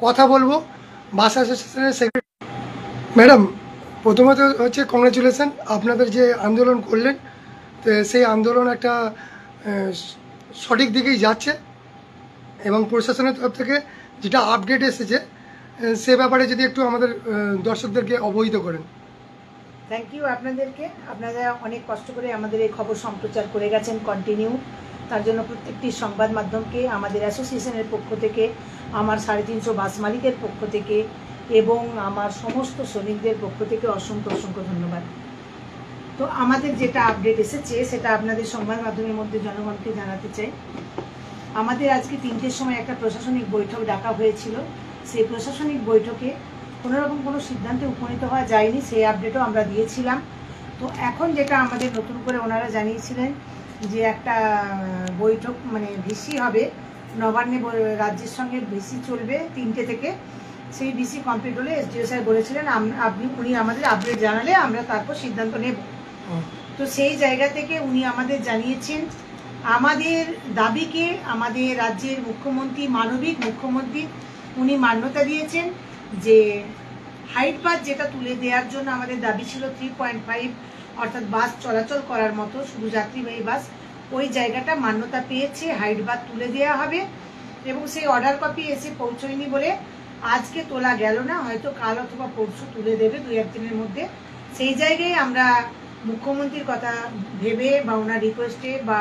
কথা বলবো বাস অ্যাসোসিয়েশনের সেক্রেটারি। ম্যাডাম, প্রথমত হচ্ছে কংগ্রাচুলেশন, আপনাদের যে আন্দোলন করলেন তো সেই আন্দোলন একটা সঠিক দিকেই যাচ্ছে এবং প্রশাসনের তরফ থেকে যেটা আপডেট এসেছে সে ব্যাপারে যদি একটু আমাদের দর্শকদেরকে অবহিত করেন। থ্যাংক ইউ আপনাদেরকে। আপনারা অনেক কষ্ট করে আমাদের এই খবর সম্প্রচার করে গেছেন কন্টিনিউ, তার জন্য প্রত্যেকটি সংবাদ মাধ্যমকে আমাদের অ্যাসোসিয়েশনের পক্ষ থেকে, আমার 350 বাস মালিকের পক্ষ থেকে এবং আমার সমস্ত শ্রমিকদের পক্ষ থেকে অসংখ্য অসংখ্য ধন্যবাদ। তো আমাদের যেটা আপডেট এসেছে সেটা আপনাদের সংবাদ মাধ্যমের মধ্যে জনগণকে জানাতে চাই। আমাদের আজকে 3টের সময় একটা প্রশাসনিক বৈঠক ডাকা হয়েছিল। সেই প্রশাসনিক বৈঠকে কোনোরকম কোনো সিদ্ধান্তে উপনীত হওয়া যায়নি, সেই আপডেটও আমরা দিয়েছিলাম। তো এখন যেটা আমাদের নতুন করে ওনারা জানিয়েছিলেন যে একটা বৈঠক মানে ভিসি হবে, নবান্নে রাজ্যের সঙ্গে ভিসি চলবে 3টে থেকে। সেই ভিসি কমপ্লিট হলে এসডিও স্যার বলেছিলেন উনি আমাদের আপডেট জানালে আমরা তারপর সিদ্ধান্ত নেব। তো সেই জায়গা থেকে উনি আমাদের জানিয়েছেন আমাদের দাবিকে আমাদের রাজ্যের মুখ্যমন্ত্রী, মানবিক মুখ্যমন্ত্রী, উনি মান্যতা দিয়েছেন যে হাইট বাস যেটা তুলে দেওয়ার জন্য আমাদের দাবি ছিল 3.5 অর্থাৎ বাস চলাচল করার মতো শুধু যাত্রীবাহী বাস, ওই জায়গাটা মান্যতা পেয়েছে, হাইট বাস তুলে দেওয়া হবে। এবং সেই অর্ডার কপি এসে পৌঁছয়নি বলে আজকে তোলা গেল না, হয়তো কাল অথবা পরশু তুলে দেবে 2-1 দিনের মধ্যে। সেই জায়গায় আমরা মুখ্যমন্ত্রীর কথা ভেবে বা ওনার রিকোয়েস্টে বা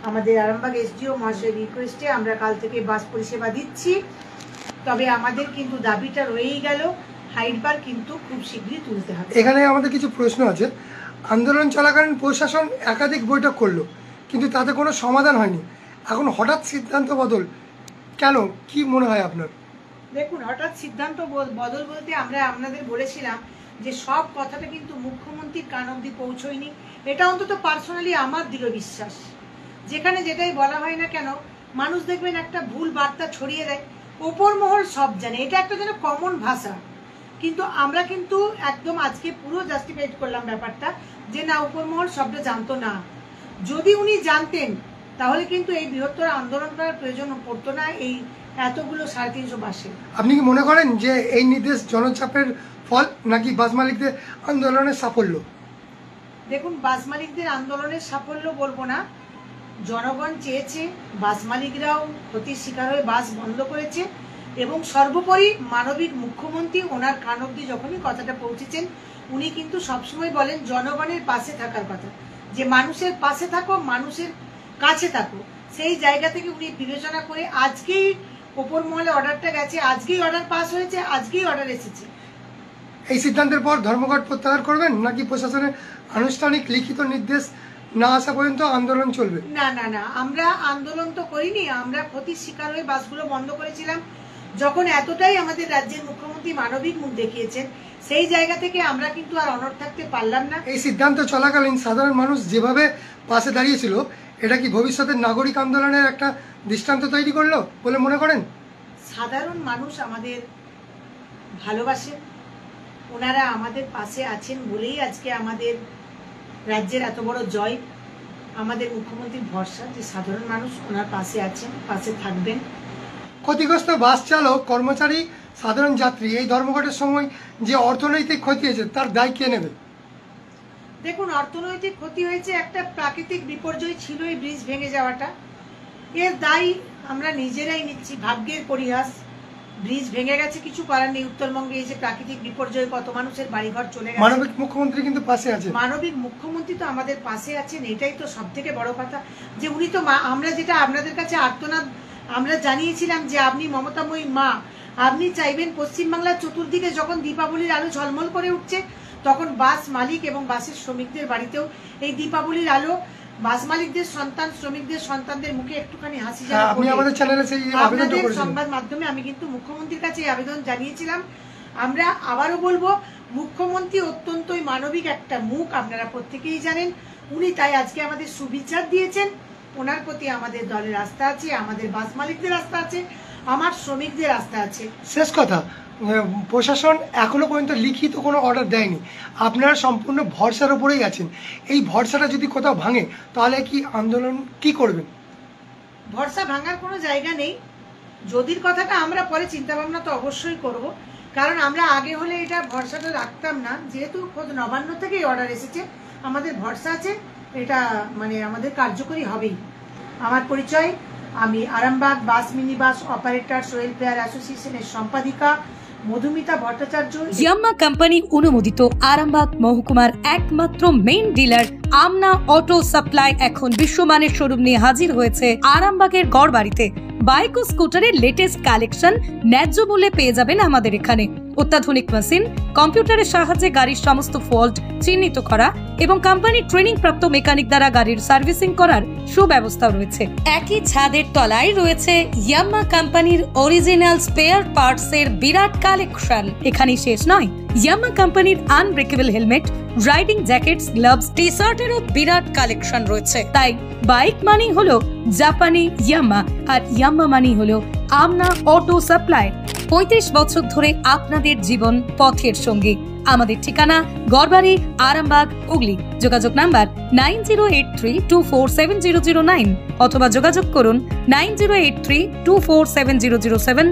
আমাদের আরামবাগ এসডিও মহাশয়ের রিকোয়েস্টে আমরা কাল থেকে বাস পরিষেবা দিচ্ছি। তবে আমাদের কিন্তু দাবিটা রয়েই গেল, হাইট বার কিন্তু খুব শীঘ্রই তুলতে হবে। এখানে আমাদের কিছু প্রশ্ন আছে। আন্দোলন চলাকালীন প্রশাসন একাধিক বৈঠক করলো কিন্তু তাতে কোনো সমাধান হয়নি, এখন হঠাৎ সিদ্ধান্ত বদল কেন, কি মনে হয় আপনার? দেখুন, হঠাৎ সিদ্ধান্ত বদল বলতে আমরা আপনাদের বলেছিলাম যে সব কথাটা কিন্তু মুখ্যমন্ত্রীর কান অব্দি পৌঁছয়নি, এটা অন্তত পার্সোনালি আমার দৃঢ় বিশ্বাস। যেখানে যেটাই বলা হয় না কেন মানুষ দেখবেন একটা ভুল বার্তা ছড়িয়ে দেয়, ওপর মহল সব জানে, এটা একটা যেন কমন ভাষা। কিন্তু আমরা কিন্তু একদম আজকে পুরো জাস্টিফাইড করলাম ব্যাপারটা যে না, উপর মহল সবটা জানতো না। যদি উনি জানতেন তাহলে কিন্তু এই বৃহত্তর আন্দোলন করার প্রয়োজন পড়তো না এই এতগুলো 350 বাসে। আপনি কি মনে করেন যে এই নির্দেশ জনচাপের ফল নাকি বাস মালিকদের আন্দোলনের সাফল্য? দেখুন, বাস মালিকদের আন্দোলনের সাফল্য বলবো না, জনগণ চেয়েছে, বাস মালিকরাও ক্ষতির শিকার হয়ে বাস বন্ধ করেছে এবং সর্বোপরি মানবিক মুখ্যমন্ত্রী ওনার কান অব্দি যখনই কথাটা পৌঁছেছেন উনি কিন্তু সবসময় বলেন জনগণের পাশে থাকার কথা, যে মানুষের পাশে থাকো, মানুষের কাছে থাকো। সেই জায়গা থেকে উনি বিবেচনা করে আজকেই ওপর মহলে অর্ডারটা গেছে, আজকেই অর্ডার পাস হয়েছে, আজকেই অর্ডার এসেছে। এই সিদ্ধান্তের পর ধর্মঘট প্রত্যাহার করবেন নাকি প্রশাসনের আনুষ্ঠানিক লিখিত নির্দেশ না আসা পর্যন্ত আন্দোলন চলবে? না না না, আমরা আন্দোলন তো করিনি, আমরা ক্ষতির শিকার হয়ে বাসগুলো বন্ধ করেছিলাম। যখন এতটাই আমাদের রাজ্যের মুখ্যমন্ত্রী মানবিক মুখ দেখিয়েছেন সেই জায়গা থেকে আমরা কিন্তু আর অনড় থাকতে পারলাম না। এই সিদ্ধান্ত চলাকালীন সাধারণ মানুষ যেভাবে পাশে দাঁড়িয়েছিল এটা কি ভবিষ্যতের নাগরিক আন্দোলনের একটা দৃষ্টান্ত তৈরি করলো বলে মনে করেন? সাধারণ মানুষ আমাদের ভালোবাসে, ওনারা আমাদের পাশে আছেন বলেই আজকে আমাদের রাজ্যের এত বড় জয়। আমাদের মুখ্যমন্ত্রীর ভরসা যে সাধারণ মানুষ ওনার পাশে আছেন, পাশে থাকবেন। ক্ষতিগ্রস্ত বাস চালক, কর্মচারী, সাধারণ যাত্রী এই ধর্মঘটের সময় যে অর্থনৈতিক ক্ষতি হয়েছে তার দায় কে নেবে? দেখুন, অর্থনৈতিক ক্ষতি হয়েছে, একটা প্রাকৃতিক বিপর্যয় ছিল এই ব্রিজ ভেঙে যাওয়াটা, এর দায় আমরা নিজেরাই নিচ্ছি। ভাগ্যের পরিহাস, ব্রিজ ভেঙে গেছে, কিছু করার নেই। উত্তরবঙ্গে এই যে প্রাকৃতিক বিপর্যয় কত মানুষের বাড়িঘর চলে গেছে, মানবিক মুখ্যমন্ত্রী কিন্তু পাশে আছে। মানবিক মুখ্যমন্ত্রী তো আমাদের পাশে আছেন, এটাই তো সব থেকে বড় কথা। যে উনি তো আমরা যেটা আপনাদের কাছে আর্তনাদ আমরা জানিয়েছিলাম যে আপনি মমতাময়ী মা, আপনি চাইবেন পশ্চিমবাংলার চতুর্দিকে যখন দীপাবলির আলো ঝলমল করে উঠছে তখন বাস মালিক এবং বাসের শ্রমিকদের বাড়িতেও এই দীপাবলির আলো, বাস মালিকদের সন্তান, শ্রমিকদের সন্তানদের মুখে একটুখানি হাসি যেন আপনি আমাদের চ্যানেলে সেই আবেদনটা করেছেন। সংবাদ মাধ্যমে আমি কিন্তু মুখ্যমন্ত্রীর কাছে এই আবেদন জানিয়েছিলাম। আমরা আবারও বলবো, মুখ্যমন্ত্রী অত্যন্তই মানবিক একটা মুখ, আপনারা প্রত্যেকেই জানেন। উনি তাই আজকে আমাদের সুবিচার দিয়েছেন, ওনার প্রতি আমাদের দলের আস্থা আছে, আমাদের বাস মালিকদের আস্থা আছে, আমার শ্রমিকদের আস্থা আছে। শেষ কথা, প্রশাসন এখনো পর্যন্ত লিখিত কোনো অর্ডার দেয়নি, আপনারা সম্পূর্ণ ভরসার উপরেই আছেন। এই ভরসাটা যদি কোথাও ভাঙে তাহলে কি আন্দোলন কি করবেন? ভরসা ভাঙার কোনো জায়গা নেই, যদির কথাটা আমরা পরে চিন্তা ভাবনা তো অবশ্যই করব, কারণ আমরা আগে হলে এটা ভরসাটা রাখতাম না, যেহেতু খোদ নবান্ন থেকেই অর্ডার এসেছে আমাদের ভরসা আছে এটা মানে আমাদের কার্যকরী হবেই। আমার পরিচয়, আমি আরামবাগ বাস মিনি বাস অপারেটরস ওয়েলফেয়ার অ্যাসোসিয়েশনের সম্পাদিকা মধুমিতা ভট্টাচার্য। ইয়াম্মা কোম্পানি অনুমোদিত আরামবাগ মহকুমার একমাত্র মেইন ডিলার আমনা অটো সাপ্লাই এখন বিশ্বমানের শোরুম নিয়ে হাজির হয়েছে আরামবাগের গড়বাড়িতে। বাইক ও স্কুটারের লেটেস্ট কালেকশন ন্যায্য মূল্যে পেয়ে যাবেন আমাদের এখানে। অত্যাধুনিক মেশিন, কম্পিউটারের সাহায্যে গাড়ির সমস্ত ফল্ট চিহ্নিত করা এবং কোম্পানির ট্রেনিং প্রাপ্ত মেকানিক দ্বারা গাড়ির সার্ভিসিং করার সুব্যবস্থা রয়েছে। একই ছাদের তলায় রয়েছে ইয়াম্মা কোম্পানির অরিজিনাল স্পেয়ার পার্টস এর বিরাট কালেকশন। এখানেই শেষ নয়, ইয়াম্মা কোম্পানির unbreakable helmet, riding jackets, gloves, টি শার্টেরও বিরাট কালেকশন রয়েছে। তাই বাইক মানি হলো জাপানি ইয়াম্মা, আর ইয়াম্মা মানি হলো আমনা অটো সাপ্লাই। 35 বছর ধরে আপনাদের জীবন পথের সঙ্গী। আমাদের ঠিকানা গড়বাড়ি, আরামবাগ, হুগলি। যোগাযোগ নাম্বার 9083247009 অথবা যোগাযোগ করুন 9083247007।